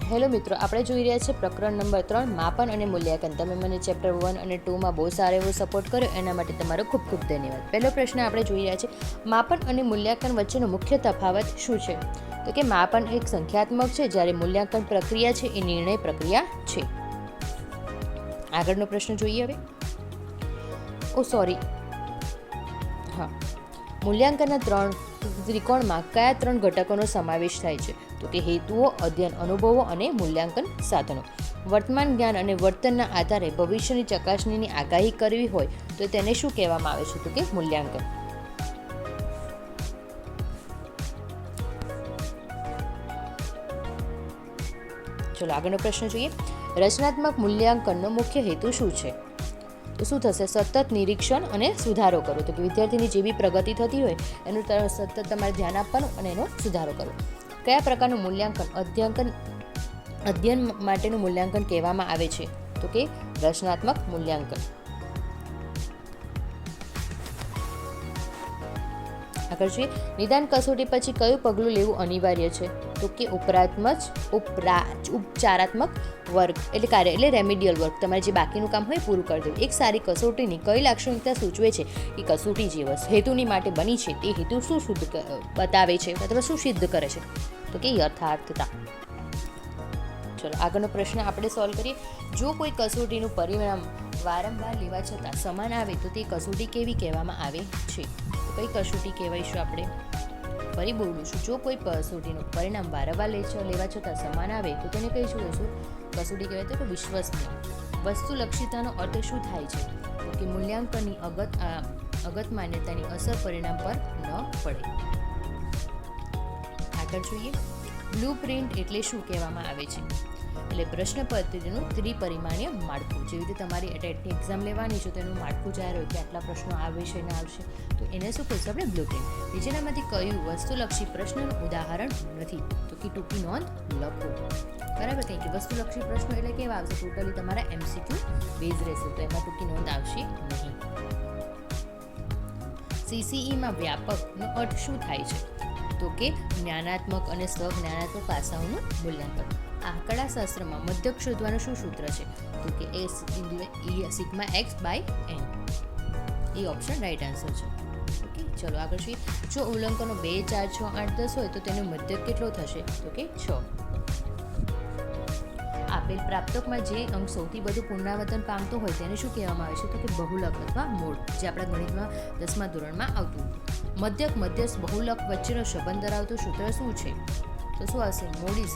Hello મિત્રો, આપણે જોઈ રહ્યા છીએ પ્રકરણ નંબર 3 માપન અને મૂલ્યાંકન. તમે મને ચેપ્ટર 1 અને 2 બહુ સારો એવો સપોર્ટ કર્યો, એના માટે તમારો ખૂબ ખૂબ ધન્યવાદ. પહેલો પ્રશ્ન આપણે જોઈ રહ્યા છીએ, માપન અને મૂલ્યાંકન વચ્ચેનો મુખ્ય તફાવત શું છે? તો કે માપન એક સંખ્યાત્મક છે, જ્યારે મૂલ્યાંકન પ્રક્રિયા છે એ નિર્ણય પ્રક્રિયા છે. આગળનો પ્રશ્ન જોઈએ હવે. હા, મૂલ્યાંકનના ત્રિકોણમાં કયા 3 ઘટકોનો સમાવેશ થાય છે? તો કે હેતુઓ, અધ્યયન અનુભવો અને મૂલ્યાંકન સાધનો. વર્તમાન જ્ઞાન અને વર્તનના આધારે ભવિષ્યની ચકાસણીની આગાહી કરવી હોય તો તેને શું કહેવામાં આવે છે? તો કે મૂલ્યાંકન. ચલો આગળનો પ્રશ્ન જોઈએ. રચનાત્મક મૂલ્યાંકનનો મુખ્ય હેતુ શું છે? તો શું થશે? સતત નિરીક્ષણ અને સુધારો કરો. તો કે વિદ્યાર્થીની જે બી પ્રગતિ થતી હોય એનું સતત તમારે ધ્યાન આપવાનું અને એનો સુધારો કરવો. કયા પ્રકારનું મૂલ્યાંકન અધ્યયન માટેનું મૂલ્યાંકન કહેવામાં આવે છે? તો કે રચનાત્મક મૂલ્યાંકન. આગળ જોઈએ, નિદાન કસોટી પછી કયું પગલું લેવું અનિવાર્ય છે? તો કે ઉપચારાત્મક વર્ગ એટલે કાર્ય એટલે રેમિડિયલ વર્ક. તમારે જે બાકીનું કામ હોય પૂરું કરી દેવું. એક સારી કસોટીની કઈ લાક્ષણિકતા સૂચવે છે કે કસોટી જે હેતુની માટે બની છે તે હેતુ શું બતાવે છે અથવા શું સિદ્ધ કરે છે? તો કે યથાર્થતા. ચલો આગળનો પ્રશ્ન આપણે સોલ્વ કરીએ. જો કોઈ કસોટીનું પરિણામ વારંવાર લેવા છતાં સમાન આવે તો તે કસોટી કેવી કહેવામાં આવે છે? તો કઈ કસોટી કહેવાયશું આપણે? ફરી બોલું છું. જો કોઈ કસોટીનું પરિણામ વારંવાર લેવા છતાં સમાન આવે તો તેને કહીશું કસોટી કહેવાય. તો કે વિશ્વસનીય. વસ્તુલક્ષિતાનો અર્થ શું થાય છે? તો કે મૂલ્યાંકનની અગત માન્યતાની અસર પરિણામ પર ન પડે. આગળ જોઈએ, બ્લુ પ્રિન્ટ એટલે શું કહેવામાં આવે છે? એટલે પ્રશ્ન પત્રનું ત્રિપરિમાણીય માળખું. જેવી રીતે તમારી ટેટની એક્ઝામ લેવાની છે તો એનું માળખું જાહેર હોય કે આટલા પ્રશ્નો આ વિષયના આવશે તો એને શું કહીશું આપણે? Blue print. નીચેનામાંથી કયું વસ્તુલક્ષી પ્રશ્નનું ઉદાહરણ નથી? તો કે ટૂંકી નોંધ લખો. બરાબર, કંઈ કે વસ્તુલક્ષી પ્રશ્નો એટલે કેવા આવશે? ટોટલી તમારા MCQ બેઝ રહેશે તો એમાં ટૂંકી નોંધ આવશે નહીં. CCEમાં વ્યાપકનો અર્થ શું થાય છે? તો કે જ્ઞાનાત્મક અને સહજ્ઞાનાત્મક પાસાઓનું મૂલ્યાંકન. આંકડાશાસ્ત્રમાં મધ્યક શોધવાનું શું સૂત્ર છે? તો કે સિગ્મા x/n. એ ઓપ્શન રાઈટ આન્સર છે. ઓકે, ચલો આગળ જોઈએ. જો ઉલ્લંઘનો 2, 4, 6, 8, 10 હોય તો તેનો મધ્યક કેટલો થશે? તો કે 6. આપેલ પ્રાપ્તકમાં જે અંક સૌથી વધુ પુનરાવર્તન પામતો હોય તેને શું કહેવામાં આવે છે? તો કે બહુલક અથવા મોડ, જે આપણા ગણિતમાં 10મા ધોરણમાં આવતું. મધ્યક મધ્યસ્થ બહુલક વચ્ચેનો સંબંધ ધરાવતું સૂત્ર શું છે? તો શું આવશે? Mode =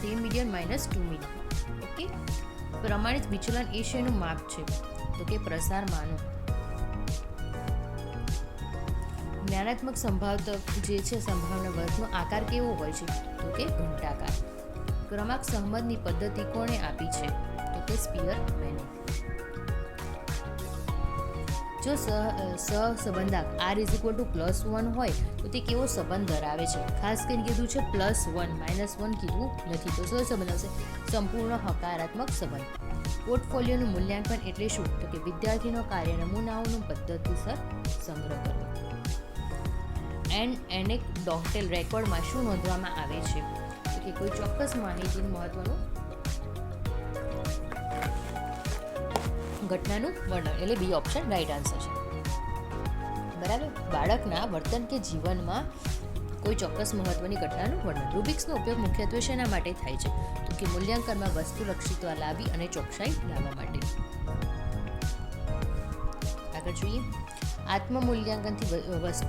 3 median - 2 median. ઓકે, પ્રમાણિત વિચલન એ શેનું માપ છે? તો કે પ્રસાર માનો. જ્ઞાનાત્મક સંભાવતક જે છે સંભાવના વર્ગનો આકાર કેવો હોય છે? તો કે ઘંટાકાર. ક્રમાંક સહમતની પદ્ધતિ કોણે આપી છે? તો કે સ્પીયરમેને. જો સહસંબંધક r = +1 હોય તો તે કેવો સંબંધ ધરાવે છે? ખાસ કરીને કીધું છે +1 -1 કીધું નથી. તો શું સંબંધ આવશે? સંપૂર્ણ હકારાત્મક સંબંધ. પોર્ટફોલિયોનું મૂલ્યાંકન એટલે શું? તો કે વિદ્યાર્થીનો કાર્ય નમૂનાઓનું પદ્ધતિસર સંગ્રહ કરવો. એનેક્ડોટલ રેકોર્ડમાં શું નોંધવામાં આવે છે? તો કે કોઈ ચોક્કસ માહિતીનું મહત્વનું ઘટનાનું વર્ણન. એટલે બી ઓપ્શન રાઈટ આન્સર છે. બરાબર, બાળકના વર્તન કે જીવનમાં કોઈ ચોક્કસ મહત્વની ઘટનાનું વર્ણન. રૂબિક્સનો ઉપયોગ મુખ્યત્વે શેના માટે થાય છે? તો કે મૂલ્યાંકનમાં વસ્તુલક્ષિતા લાવી અને ચોકસાઈ લાવવા માટે. આગળ જોઈએ, આત્મમૂલ્યાંકનથી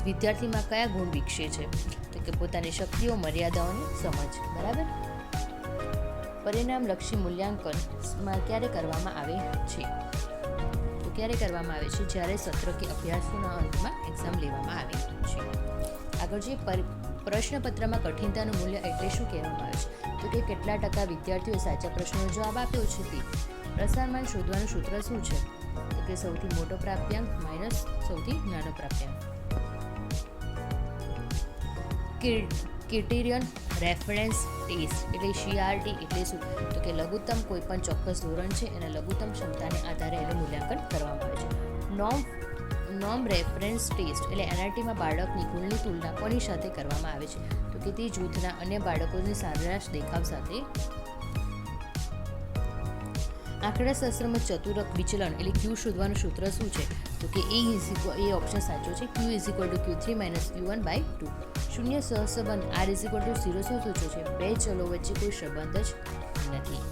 વિદ્યાર્થીમાં કયા ગુણ વિકસે છે? તો કે પોતાની શક્તિઓ, મર્યાદાઓની સમજ. બરાબર, પરિણામલક્ષી મૂલ્યાંકનમાં ક્યારે કરવામાં આવે છે? ક્યારે કરવામાં આવે છે? જ્યારે સત્ર કે અભ્યાસના અંતમાં એક્ઝામ લેવામાં આવે છે. આગળ જે પ્રશ્નપત્રમાં કઠિનતાનું મૂલ્ય એટલે શું કહેવામાં આવે છે? તો કે કેટલા ટકા વિદ્યાર્થીઓએ સાચા પ્રશ્નનો જવાબ આપ્યો છે તે. પ્રસારમાન શોધવાનું સૂત્ર શું છે? તો કે સૌથી મોટો પ્રાપ્યાંક - સૌથી નાનો પ્રાપ્યાંક. ક્રાઇટેરિયન રેફરન્સ ટેસ્ટ એટલે CRT એટલે શું? તો કે લઘુત્તમ કોઈ પણ ચોક્કસ ધોરણ છે એના લઘુત્તમ ક્ષમતાને આધારે એનું મૂલ્યાંકન કરવામાં આવે છે. નોર્મ રેફરન્સ ટેસ્ટ એટલે NRTમાં બાળકની ગુણની તુલના કોની સાથે કરવામાં આવે છે? તો કે તે જૂથના અન્ય બાળકોની સરેરાશ દેખાવ સાથે આંકડાશાસ્ત્રમાં ચતુરક વિચલન એટલે ક્યુ શોધવાનું સૂત્ર શું છે? તો કે એ ઓપ્શન સાચો છે. Q is equal to Q3 minus Q1/2. શૂન્ય સહસંબંધ R ઇઝ ઇક્વલ ટુ 0 શું સૂચવે છે? બે ચલો વચ્ચે કોઈ સંબંધ જ નથી.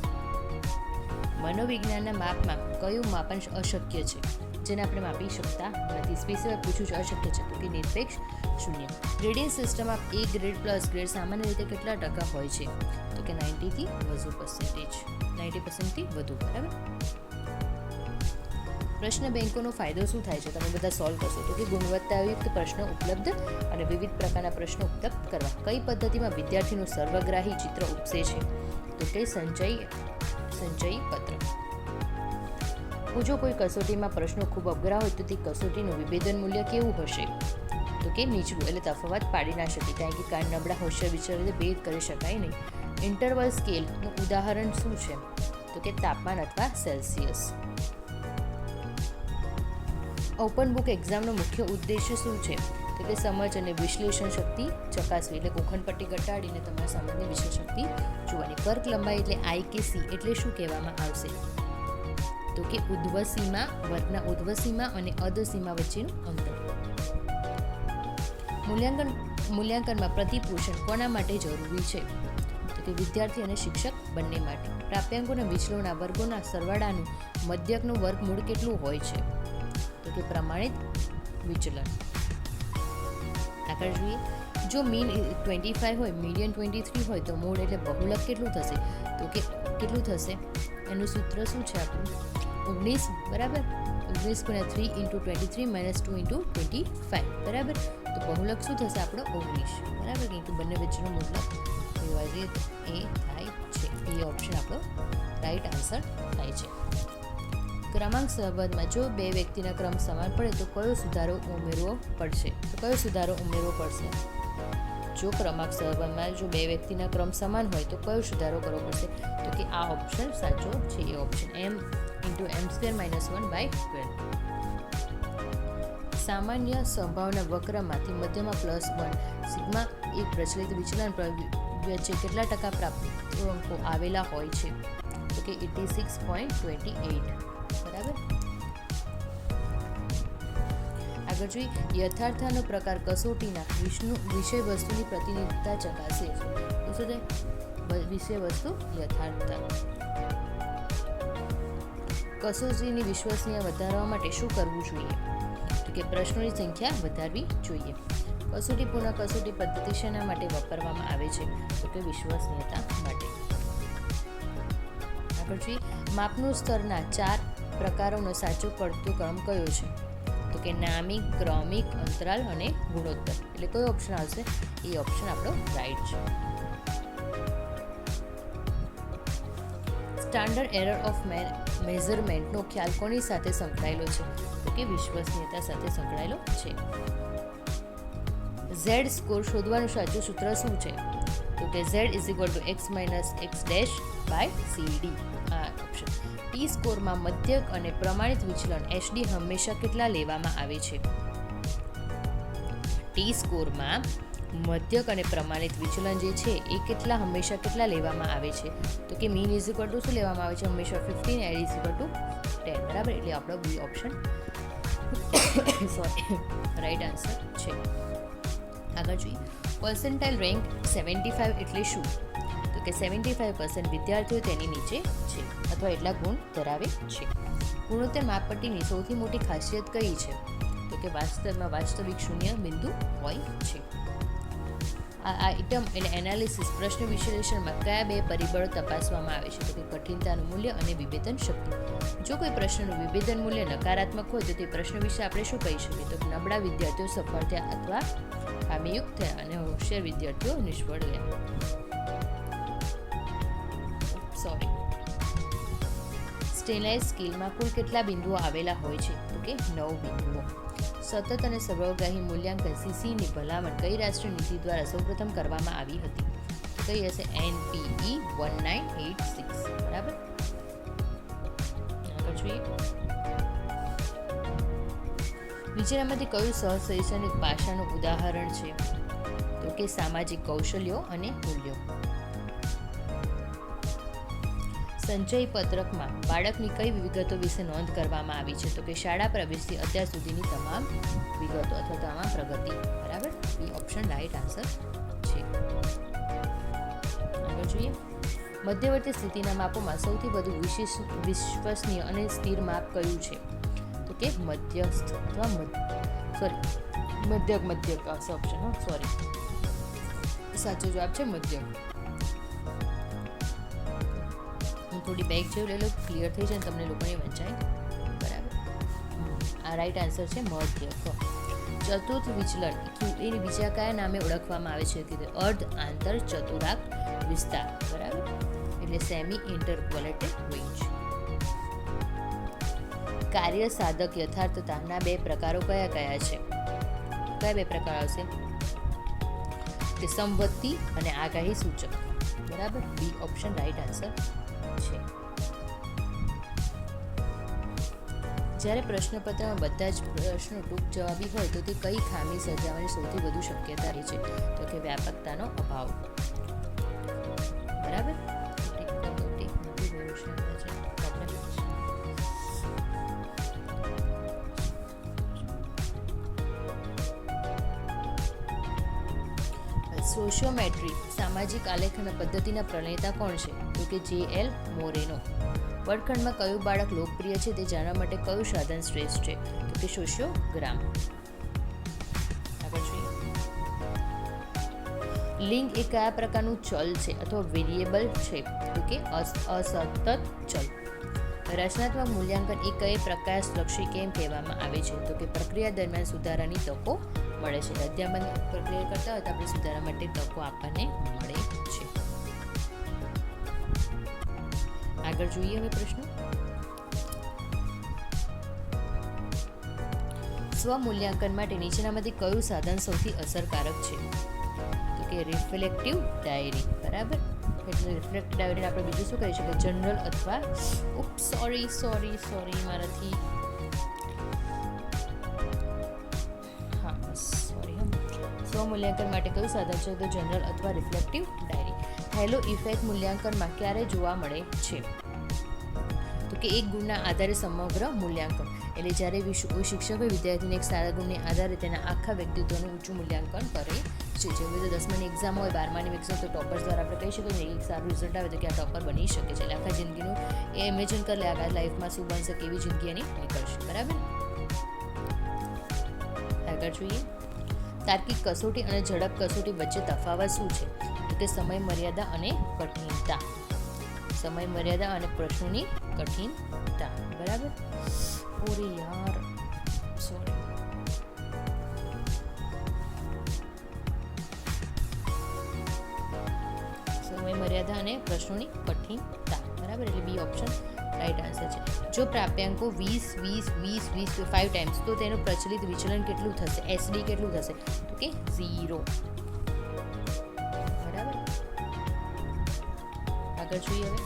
મનોવિજ્ઞાનના માપમાં કયું માપન અશક્ય છે, જેને આપણે માપી શકતા નથી? સ્પેસિફિક પૂછ્યું છે, અશક્ય છે. તો કે નિરપેક્ષ શૂન્ય. ગ્રેડિયન્ટ સિસ્ટમમાં A ગ્રેડ પ્લસ ગ્રેડ સામાન્ય રીતે કેટલા ટકા હોય છે? તો કે 90% થી વધુ. બરાબર. પ્રશ્ન બેંકોનો ફાયદો શું થાય છે? તમે બધા સોલ્વ કરશો. તો કે ગુણવત્તાયુક્ત પ્રશ્નો ઉપલબ્ધ અને વિવિધ પ્રકારના પ્રશ્નો ઉપલબ્ધ કરવા. કઈ પદ્ધતિમાં વિદ્યાર્થીનું સર્વગ્રાહી ચિત્ર ઉપસે છે? તો કે સંચયી પત્ર. જો કોઈ કસોટીમાં પ્રશ્નો ખૂબ અઘરા હોય તો તે કસોટીનું વિભેદન મૂલ્ય કેવું હશે? તો કે નીચલું, એટલે તફાવત પાડી ના શકે, કારણ કે નબળા હોશિયાર વિચારો ભેદ કરી શકાય નહીં. ઇન્ટરવલ સ્કેલનું ઉદાહરણ શું છે? તો કે તાપમાન અથવા સેલ્સિયસ. ઓપન બુક એક્ઝામનો મુખ્ય ઉદ્દેશ્ય શું છે? તો કે સમજ અને વિશ્લેષણ શક્તિ ચકાસવી, એટલે ગોખણપટ્ટી ઘટાડીને તમારા સમજની વિશ્લેષણ શક્તિ જોવાની. કર્ક લંબાઈ એટલે I કે C એટલે શું કહેવામાં આવશે? તો કે ઉધ્વસીમા, વર્ગના ઉધ્વસીમા અને અધસીમા વચ્ચેનું અંતર. મૂલ્યાંકનમાં પ્રતિપોષણ કોના માટે જરૂરી છે? તો કે વિદ્યાર્થી અને શિક્ષક બંને માટે. પ્રાપ્યાંકોના વિચલનના વર્ગોના સરવાળાનું મધ્યકનું વર્ગમૂળ કેટલું હોય છે? તો કે પ્રમાણિત વિચલન. આગળ જોઈએ. જો મીન 25 હોય, મીડિયન 23 હોય તો મૂળ એટલે બહુલક કેટલું થશે? તો કે કેટલું થશે? એનું સૂત્ર શું છે આપણું? 19. બરાબર. 19 × 3 × 23 - 2 × 25. બરાબર. તો બહુલક શું થશે આપણો? 19. બરાબર. કેમ કે બંને વચ્ચેનો મૂળલક જોવા જઈએ તો એ થાય છે. એ ઓપ્શન આપણો રાઈટ આન્સર થાય છે. ક્રમાંક સંબંધમાં જો બે વ્યક્તિના ક્રમ સમાન પડે તો કયો સુધારો ઉમેરવો પડશે? જો ક્રમાંક સંબંધમાં જો બે વ્યક્તિના ક્રમ સમાન હોય તો કયો સુધારો કરવો પડશે? તો કે આ ઓપ્શન સાચો છે. એ ઓપ્શન m × m² - 1/12. સામાન્ય સંભાવના વક્રમાંથી મધ્યમાં +1 સિગ્મા એક પ્રચલિત વિચલન વચ્ચે કેટલા ટકા પ્રાપ્તાંકો આવેલા હોય છે? તો કે 86.28. બરાબર. આગળ જોઈએ. યથાર્થનો પ્રકાર કસોટીના વિષય વસ્તુની પ્રતિનિધિત્વતા ચકાસે છે. તો શું થાય? વિષય વસ્તુ યથાર્થતા. કસોટીની વિશ્વસનીયતા વધારવા માટે શું કરવું જોઈએ? તો કે પ્રશ્નોની સંખ્યા વધારવી જોઈએ. કસોટી પુનઃ કસોટી પદ્ધતિ શેના માટે વાપરવામાં આવે છે? તો કે વિશ્વસનીયતા માટે. આગળ જોઈએ. માપનું સ્તરના 4 પ્રકારોનો સાચો પડતો ક્રમ કયો છે? તો કે નામિક, ક્રમિક, અંતરાલ અને ગુણોત્તર. એટલે કયો ઓપ્શન આવશે? એ ઓપ્શન આપણો રાઈટ છે. સ્ટાન્ડર્ડ એરર ઓફ મેઝરમેન્ટનો ખ્યાલ કોની સાથે સંકળાયેલો છે? તો કે વિશ્વસનીયતા સાથે સંકળાયેલો છે. Z સ્કોર શોધવાનું સાચું સૂત્ર શું છે? તો કે Z = x - x'/CD. આ ઓપ્શન. ટી સ્કોરમાં મધ્યક અને પ્રમાણિત વિચલન HD હંમેશા કેટલા લેવામાં આવે છે? ટી સ્કોરમાં મધ્યક અને પ્રમાણિત વિચલન જે છે એ હંમેશા કેટલા લેવામાં આવે છે? તો કે મીન = શું લેવામાં આવે છે? હંમેશા 15, એડ = 10. બરાબર. એટલે આપણો બી ઓપ્શન રાઈટ આન્સર છે. આગળ જોઈએ. પર્સન્ટાઇલ રેન્ક 75 એટલે શું? તો કે 75% વિદ્યાર્થીઓ તેની નીચે છે અથવા એટલા ગુણ ધરાવે છે. ગુણોત્તર માપપટ્ટીની સૌથી મોટી ખાસિયત કઈ છે? તો કે વાસ્તવમાં વાસ્તવિક શૂન્ય બિંદુ હોય છે. આ આઇટમ એટલે એનાલિસિસ પ્રશ્ન વિશ્લેષણમાં કયા બે પરિબળો તપાસવામાં આવે છે? તો કે કઠિનતાનું મૂલ્ય અને વિભેદન શક્તિ. જો કોઈ પ્રશ્નનું વિભેદન મૂલ્ય નકારાત્મક હોય તો તે પ્રશ્ન વિશે આપણે શું કહી શકીએ? તો નબળા વિદ્યાર્થીઓ સફળ થયા અથવા ખામીયુક્ત થયા અને હોશિયાર વિદ્યાર્થીઓ નિષ્ફળ ગયા. સ્ટેનલેસ સ્કેલમાં કુલ કેટલા બિંદુઓ આવેલા હોય છે? તો કે 9 બિંદુઓ. સતત અને સર્વગ્રાહી મૂલ્યાંકન CCની ભલામણ કઈ રાષ્ટ્રીય નીતિ દ્વારા સૌપ્રથમ કરવામાં આવી હતી? કઈ હશે? NPE 1986. બરાબર. આગળ જોઈએ. નીચેનામાંથી કયું સહશૈક્ષણિક પાસાનું ઉદાહરણ છે? તો કે સામાજિક કૌશલ્યો અને મૂલ્યો. સંચય પત્રકમાં બાળકની કઈ વિગતો વિશે નોંધ કરવામાં આવી છે? તો કે શાળા પ્રવેશથી અત્યાર સુધીની તમામ વિગતો અથવા તમામ પ્રગતિ. બરાબર, બી ઓપ્શન રાઈટ આન્સર છે. આગળ જોઈએ. મધ્યવર્તી સ્થિતિના માપોમાં સૌથી વધુ વિશ્વસનીય અને સ્થિર માપ કયું છે? તો કે મધ્યસ્થ અથવા મધ્યક ઓપ્શન. સોરી, સાચો જવાબ છે મધ્યક. હું થોડી બેગ જેવું લઈ લો, ક્લિયર થઈ જાય તમને લોકોને વંચાય. બરાબર, આ રાઈટ આન્સર છે મધ્યક. ચતુર્થ વિચલન એની બીજા કયા નામે ઓળખવામાં આવે છે? કે અર્ધ આંતર ચતુરાક વિસ્તાર. બરાબર, એટલે સેમી ઇન્ટરપોલેટેડ રેન્જ. કાર્ય સાધક યથાર્થતાના બે પ્રકારો કયા કયા છે? કયા બે પ્રકાર આવશે? તે સંવત્તિ અને આગાહી સૂચક. બરાબર, બી ઓપ્શન રાઈટ આન્સર છે. જ્યારે પ્રશ્નપત્રમાં બધા જ પ્રશ્નો ટૂંક જવાબી હોય તો તે કઈ ખામી સર્જાવાની સૌથી વધુ શક્યતા રહે છે? તો કે વ્યાપકતાનો અભાવ. બરાબર, સોશિયોમેટ્રી સામાજિક આલેખન પદ્ધતિના પ્રણેતા કોણ છે? તો કે જે.એલ. મોરેનો. વર્ગખંડમાં કયું બાળક લોકપ્રિય છે તે જાણવા માટે કયું સાધન શ્રેષ્ઠ છે? તો કે સોશિયોગ્રામ. આગળ જોઈએ. લિંગ એ કયા પ્રકારનું ચલ છે અથવા વેરિયેબલ છે? તો કે અસતત ચલ. રચનાત્મક મૂલ્યાંકન એ કઈ પ્રકાશલક્ષી કેમ કહેવામાં આવે છે? તો કે પ્રક્રિયા દરમિયાન સુધારાની તકો મળે છે. અધ્યાપન પ્રક્રિયા કરતા હોય તો આપણે સુધારા માટે તકો આપણને મળે છે. આગળ જોઈએ હવે પ્રશ્નો. સ્વમૂલ્યાંકન માટે નીચેનામાંથી કયું સાધન સૌથી અસરકારક છે? તો કે રિફ્લેક્ટિવ ડાયરી. બરાબર, એટલે રિફ્લેક્ટિવ ડાયરીને આપણે બીજું શું કહી શકીએ? જનરલ અથવા સોરી મારાથી સ્વમૂલ્યાંકન માટે કયું સાધન છે? તો જનરલ અથવા રિફ્લેક્ટિવ ડાયરી. હેલો ઇફેક્ટ મૂલ્યાંકનમાં ક્યારે જોવા મળે છે? તો કે એક ગુણના આધારે સમગ્ર મૂલ્યાંકન. એટલે જ્યારે શિક્ષકો વિદ્યાર્થીને એક સારા ગુણને આધારે તેના આખા વ્યક્તિત્વનું ઊંચું મૂલ્યાંકન કરે છે. જેવી રીતે 10માની એક્ઝામ હોય, 12માની એક્ઝામ, તો ટોપર્સ દ્વારા આપણે કહી શકીએ એક સારું રિઝલ્ટ આવે તો કે આ ટોપર બની શકે છે. એટલે આખા જિંદગીનું એ ઇમેજિન કરી લે આગળ લાઈફમાં શું બનશે, કેવી જિંદગી એની નીકળશે. બરાબર, આગળ જોઈએ. તાર્કિક કસોટી અને ઝડપ કસોટી વચ્ચે તફાવત શું છે? તો કે સમય મર્યાદા અને કઠિનતા. સમય મર્યાદા અને પ્રશ્નોની કઠિનતા. બરાબર, ઓરે યાર સોરી. સમય મર્યાદા અને પ્રશ્નોની કઠિનતા. બરાબર, એટલે બી ઓપ્શન રાઈટ આન્સર છે. જો પ્રાપ્યાંકો 20 5 ટાઈમ્સ તો તેનું પ્રચલિત વિચલન કેટલું થશે? એસડી કેટલું થશે? તો કે 0. બરાબર, આગળ જોઈએ હવે.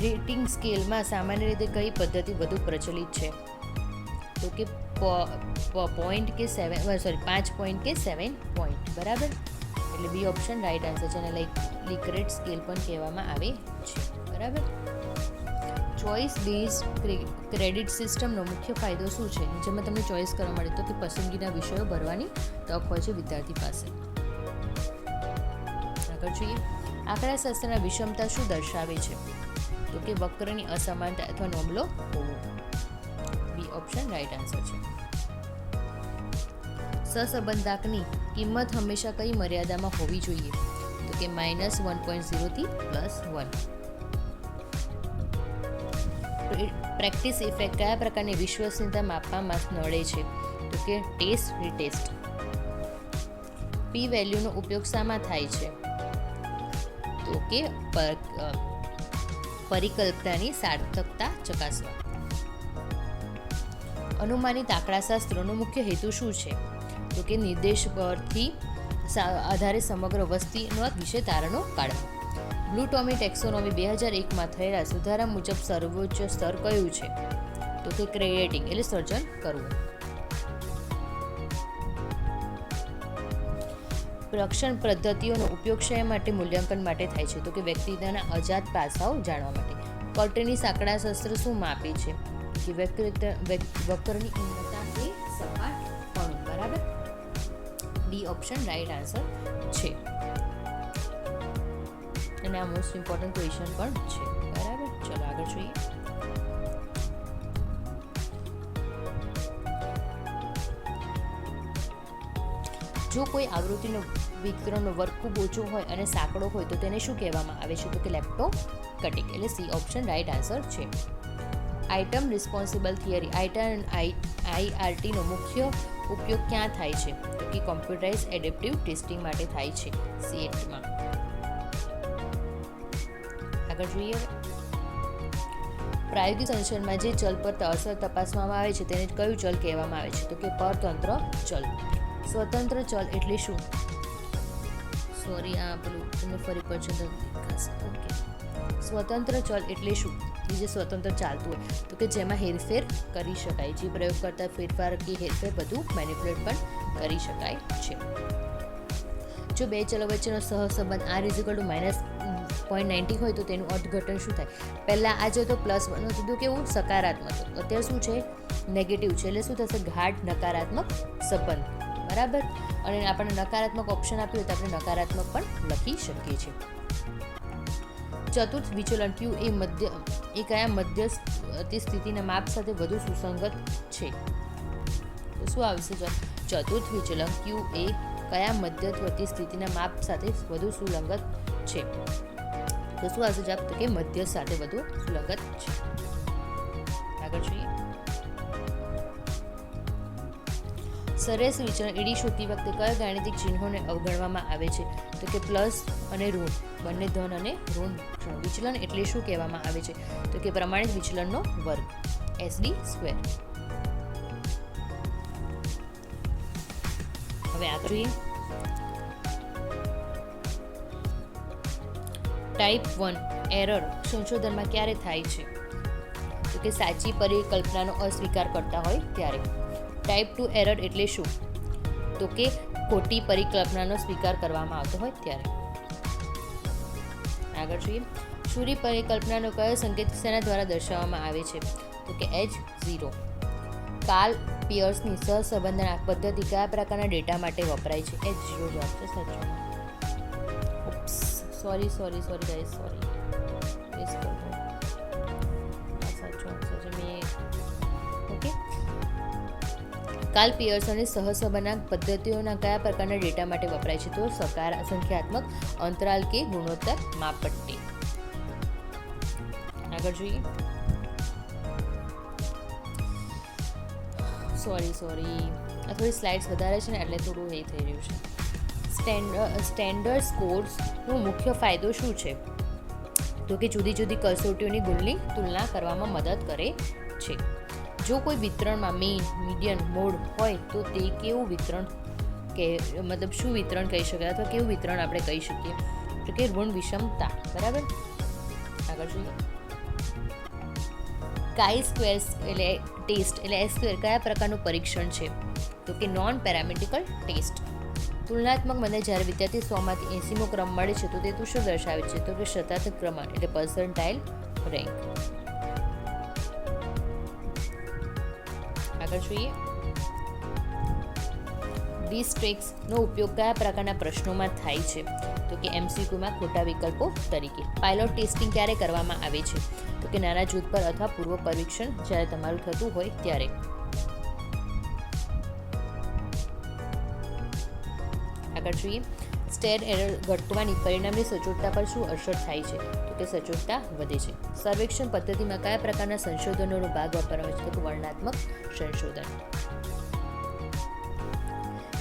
રેટિંગ સ્કેલમાં સામાન્ય રીતે કઈ પદ્ધતિ વધુ પ્રચલિત છે? તો કે પોઈન્ટ કે 5 પોઈન્ટ કે 7 પોઈન્ટ. બરાબર, એટલે બી ઓપ્શન રાઈટ આન્સર છે. અને લિકરેટ સ્કેલ પણ કહેવામાં આવે છે. બરાબર, ચોઇસ બેઝડ ક્રેડિટ સિસ્ટમનો મુખ્ય ફાયદો શું છે? જેમાં તમને ચોઇસ કરવા મળે તો કે પસંદગીના વિષયો ભરવાની તક હોય છે વિદ્યાર્થી પાસે. આગળ જોઈએ. આંકડાશાસ્ત્રના વિષમતા શું દર્શાવે છે? તો કે વક્રની અસમાનતા અથવા નોમલો હોવો. બી ઓપ્શન રાઈટ આન્સર છે. સહસંબંધાંકની કિંમત હંમેશા કઈ મર્યાદામાં હોવી જોઈએ? તો કે -1.0 થી +1. પ્રેક્ટિસ ઇફેક્ટ કયા પ્રકારની વિશ્વસનીયતા માપવામાં નડે છે? તો કે ટેસ્ટ રીટેસ્ટ. પી વેલ્યુનો ઉપયોગ શામાં થાય છે? તો કે પરિકલ્પનાની સાર્થકતા ચકાસવા. અનુમાનિત આંકડાશાસ્ત્રનો મુખ્ય હેતુ શું છે? તો કે નિર્દેશ પરથી આધારે સમગ્ર વસ્તીનો વિશે તારણો કાઢવા. બ્લૂટોમી ટેક્સોનોમી 2001માં થયેલા સુધારા મુજબ સર્વોચ્ચ સ્તર કયું છે? તો કે ક્રિએટિંગ એટલે સર્જન કરવું. રક્ષણ પદ્ધતિઓનો ઉપયોગ શા માટે મૂલ્યાંકન માટે થાય છે? તો કે વ્યક્તિત્વના અજાત પાસાઓ જાણવા માટે. કર્ટેની આંકડાશાસ્ત્ર શું માપે છે? કે વક્રની ઉન્નતા કે સપાટપણું. બરાબર, ડી ઓપ્શન રાઈટ આન્સર છે. અને આ મોસ્ટ ઇમ્પોર્ટન્ટ ક્વેશ્ચન પણ છે. બરાબર, ચલો આગળ જોઈએ. જો કોઈ આવૃત્તિનો વિતરણનો વર્ગ ખૂબ ઓછો હોય અને સાંકડો હોય તો તેને શું કહેવામાં આવે છે? તો કે લેપ્ટોકટિક. એટલે સી ઓપ્શન રાઈટ આન્સર છે. આઇટમ રિસ્પોન્સિબલ થિયરી આઈઆરટીનો મુખ્ય ઉપયોગ ક્યાં થાય છે? તો કે કોમ્પ્યુટરાઇઝ એડેપ્ટિવ ટેસ્ટિંગ માટે થાય છે, સીએટમાં. આગળ જોઈએ. પ્રાયોગિક સંશોધનમાં જે ચલ પર અસર તપાસવામાં આવે છે તેને કયું ચલ કહેવામાં આવે છે? તો કે પરતંત્ર ચલ. સ્વતંત્ર ચલ એટલે શું? સોરી, આ પેલું તમને ફરી પડશે. ઓકે, સ્વતંત્ર ચલ એટલે શું? જે સ્વતંત્ર ચાલતું હોય, તો કે જેમાં હેરફેર કરી શકાય, જે પ્રયોગ કરતા ફેરફાર કે હેરફેર બધું મેનિપ્યુલેટ પણ કરી શકાય છે. જો બે ચલો વચ્ચેનો સહસંબંધ r -0.90 હોય તો તેનું અર્થઘટન શું થાય? પહેલાં આ જો તો +1 હતું તો કેવું સકારાત્મક હતું, અત્યારે શું છે નેગેટિવ છે, એટલે શું થશે ઘાટ નકારાત્મક સંબંધ. બરાબર, અને આપણને નકારાત્મક ઓપ્શન આપ્યું તો આપણે નકારાત્મક પણ લખી શકીએ છીએ. ચતુર્થ વિચલન Q એ કયા મધ્યસ્થી સ્થિતિના માપ સાથે વધુ સુસંગત છે? તો શું આવશે? ચતુર્થ વિચલન Q એ કયા મધ્યવર્તી સ્થિતિના માપ સાથે વધુ સુસંગત છે? તો શું આવશે જવાબ? તો કે મધ્ય સાથે વધુ સુસંગત છે. આગળ જોઈએ. સરેસ વિચલન એડી શોધતી વખતે કયા ગાણિતિક ચિહ્નોને અવગણવામાં આવે છે? તો કે પ્લસ અને ઋણ, બંને ધન અને ઋણ વિચલન એટલે શું કહેવામાં આવે છે? તો કે પ્રમાણિત વિચલનનો વર્ગ, SD². હવે આગળ જોઈએ. ટાઈપ 1 એરર સંશોધનમાં ક્યારે થાય છે? તો કે સાચી પરિકલ્પનાનો અસ્વીકાર કરતા હોય ત્યારે. ટાઈપ 2 એરર એટલે શું? તો કે ખોટી પરિકલ્પનાનો સ્વીકાર કરવામાં આવતો હોય ત્યારે. આગળ જોઈએ. શૂરી પરિકલ્પનાનો કયો સંકેત શેના દ્વારા દર્શાવવામાં આવે છે? તો કે H0. કાર્લ પિયર્સની સહસંબંધના પદ્ધતિ કયા પ્રકારના ડેટા માટે વપરાય છે? H0 જવાબ છે સાચો. સોરી ગાઈસ, સોરી મિસ કરતો. સાચો આન્સર છે મેં. ઓકે, કાર્લ પિયર્સનની સહસંબંધના પદ્ધતિઓના કયા પ્રકારના ડેટા માટે વપરાય છે? તો સંખ્યાત્મક અંતરાલ કે ગુણોત્તર માપપટ્ટી. આગળ જોઈએ. સોરી આ થોડી સ્લાઇડ્સ વધારે છે ને એટલે થોડું એ થઈ રહ્યું છે. સ્ટેન્ડર્ડ સ્કોર્સનો મુખ્ય ફાયદો શું છે? તો કે જુદી જુદી કસોટીઓની ગુણની તુલના કરવામાં મદદ કરે છે. જો કોઈ વિતરણમાં મીન, મીડિયન, મોડ હોય તો તે કેવું વિતરણ કે મતલબ શું વિતરણ કહી શકાય અથવા કેવું વિતરણ આપણે કહી શકીએ? તો કે ઋણ વિષમતા. બરાબર, આગળ જોઈએ. કાઈ સ્ક્વેર એટલે ટેસ્ટ એટલે S² કયા પ્રકારનું પરીક્ષણ છે? તો કે નોન પેરામેટ્રિકલ ટેસ્ટ. તુલનાત્મક મને જ્યારે વિદ્યાર્થી 100માંથી 80મો ક્રમ મળે છે તો તે શું દર્શાવે છે? તો કે શતાંશ ક્રમાંક એટલે પર્સન્ટાઇલ રેન્ક. આગળ જોઈએ. ડિસ્ટ્રેક્સનો ઉપયોગ કયા પ્રકારના પ્રશ્નોમાં થાય છે? તો કે MCQમાં ખોટા વિકલ્પો તરીકે. પાયલોટ ટેસ્ટિંગ ક્યારે કરવામાં આવે છે? તો કે નાના જૂથ પર અથવા પૂર્વ પરીક્ષણ જ્યારે તમારું થતું હોય ત્યારે. આગળ જોઈએ. સ્ટેર એરર ઘટવાની પરિણામની સચોટતા પર શું અસર થાય છે? તો કે સચોટતા વધે છે. સર્વેક્ષણ પદ્ધતિમાં કયા પ્રકારના સંશોધનોનો ભાગ વાપરવામાં આવે છે? તો કે વર્ણનાત્મક સંશોધન.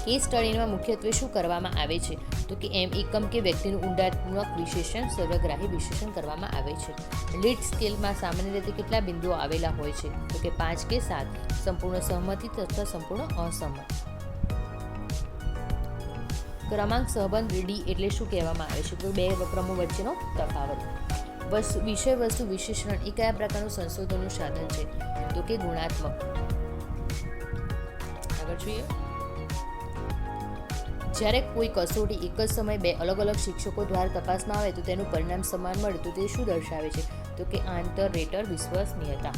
કેસ સ્ટડીમાં મુખ્યત્વે શું કરવામાં આવે છે? તો કે એકમ કે વ્યક્તિનું ઊંડાણપૂર્વક વિશ્લેષણ, સર્વગ્રાહી વિશ્લેષણ કરવામાં આવે છે. લીડ સ્કેલમાં સામાન્ય રીતે કેટલા બિંદુઓ આવેલા હોય છે? તો કે 5 કે 7. સંપૂર્ણ સહમતિ તથા સંપૂર્ણ અસહમત. ક્રમાંક સંબંધ ડી એટલે શું કહેવામાં આવે છે? તો બે ક્રમો વચ્ચેનો તફાવત. વિષય વસ્તુ વિશ્લેષણ એ કયા પ્રકારનું સંશોધનનું સાધન છે? તો કે ગુણાત્મક. આગળ જોઈએ. જ્યારે કોઈ કસોટી એક જ સમયે બે અલગ અલગ શિક્ષકો દ્વારા તપાસમાં આવે તો તેનું પરિણામ સમાન મળે તો તે શું દર્શાવે છે? તો કે આંતરરેટર વિશ્વસનીયતા.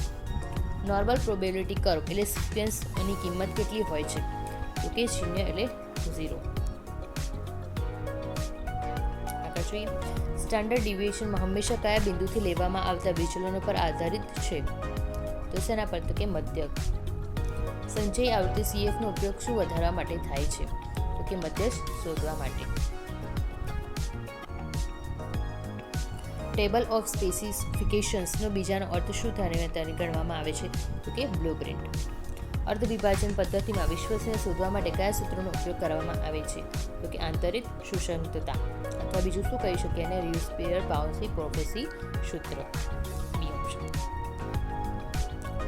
નોર્મલ પ્રોબેબિલિટી કર્વ એટલે સિક્વન્સની કિંમત કેટલી હોય છે? તો કે 0 એટલે 0. આગળ જોઈએ. સ્ટાન્ડર્ડ ડિવિએશનમાં હંમેશા કયા બિંદુથી લેવામાં આવતા વિચલનો પર આધારિત છે? તો શેના પર? તો કે મધ્યક. સંચય આવૃત્તિ CF નો ઉપયોગ શું વધારવા માટે થાય છે? તો કે મધ્યસ્થ શોધવા માટે. ટેબલ ઓફ સ્પેસિફિકેશન્સનો બીજાનો અર્થ શું ગણવામાં આવે છે? તો કે બ્લુપ્રિન્ટ. અર્ધ વિભાજન પદ્ધતિમાં વિશ્વસનીય શોધવા માટે કયા સૂત્રોનો ઉપયોગ કરવામાં આવે છે? તો કે આંતરિક સુસંગતતા, અથવા બીજું શું કહી શકીએ અને રિયુસ્પેયર-પાઉન્સી પ્રોફેસી સૂત્ર. B option.